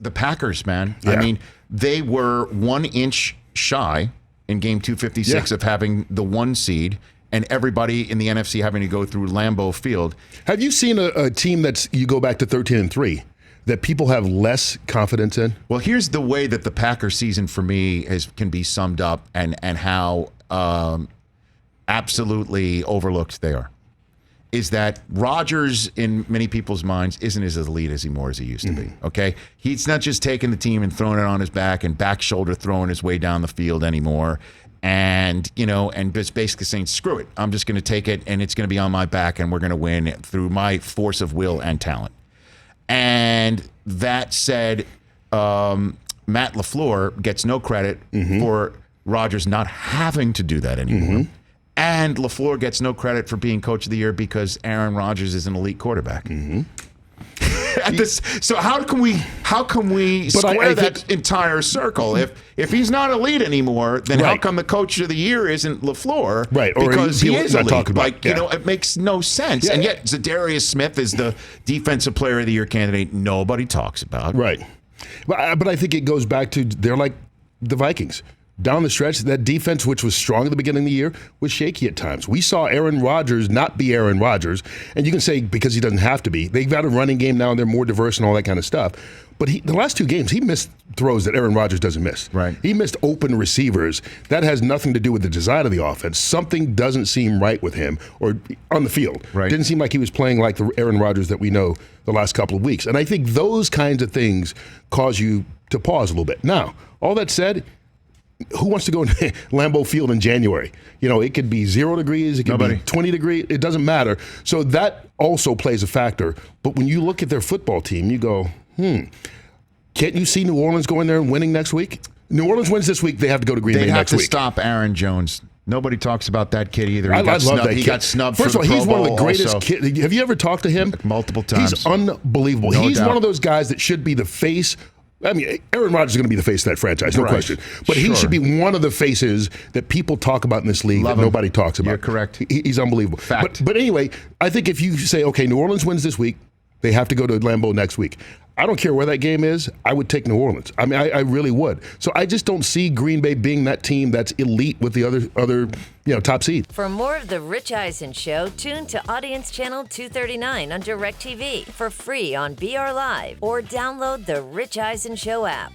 the Packers, man. Yeah. I mean, they were 1 inch shy in game 256 of having the 1 seed, and everybody in the NFC having to go through Lambeau Field. Have you seen a team you go back to 13-3 that people have less confidence in? Well, here's the way that the Packers season for me can be summed up, and how absolutely overlooked they are. Is that Rodgers, in many people's minds, isn't as elite as he used to be. Okay, he's not just taking the team and throwing it on his back and back shoulder throwing his way down the field anymore, and just basically saying, "Screw it, I'm just going to take it, and it's going to be on my back, and we're going to win through my force of will and talent." And that said, Matt LaFleur gets no credit for Rodgers not having to do that anymore. And LaFleur gets no credit for being coach of the year because Aaron Rodgers is an elite quarterback. So how can we square that entire circle? If he's not elite anymore, then how come the coach of the year isn't LaFleur? Right, because he is elite. About, it makes no sense. Yeah. And yet Zadarius Smith is the defensive player of the year candidate nobody talks about. Right. But I think it goes back to they're like the Vikings. Down the stretch, that defense, which was strong at the beginning of the year, was shaky at times. We saw Aaron Rodgers not be Aaron Rodgers, and you can say because he doesn't have to be. They've got a running game now, and they're more diverse and all that kind of stuff. But the last 2 games, he missed throws that Aaron Rodgers doesn't miss. Right. He missed open receivers. That has nothing to do with the design of the offense. Something doesn't seem right with him or on the field. Right. Didn't seem like he was playing like the Aaron Rodgers that we know the last couple of weeks. And I think those kinds of things cause you to pause a little bit. Now, all that said, who wants to go to Lambeau Field in January? It could be 0 degrees, it could be 20 degrees, it doesn't matter. So that also plays a factor. But when you look at their football team, you go, can't you see New Orleans going there and winning next week? New Orleans wins this week, they have to go to Green Bay next week. They have to stop Aaron Jones. Nobody talks about that kid either. I love that kid. He got snubbed. First of all, he's one of the greatest kids. Have you ever talked to him? Multiple times. He's unbelievable. No He's doubt. one of those guys that should be the face. I mean, Aaron Rodgers is going to be the face of that franchise, no question. But he should be one of the faces that people talk about in this league that nobody talks about. You're correct. He's unbelievable. Fact. But anyway, I think if you say, okay, New Orleans wins this week, they have to go to Lambeau next week. I don't care where that game is. I would take New Orleans. I mean, I really would. So I just don't see Green Bay being that team that's elite with the other top seed. For more of The Rich Eisen Show, tune to Audience Channel 239 on DirecTV for free on BR Live or download the Rich Eisen Show app.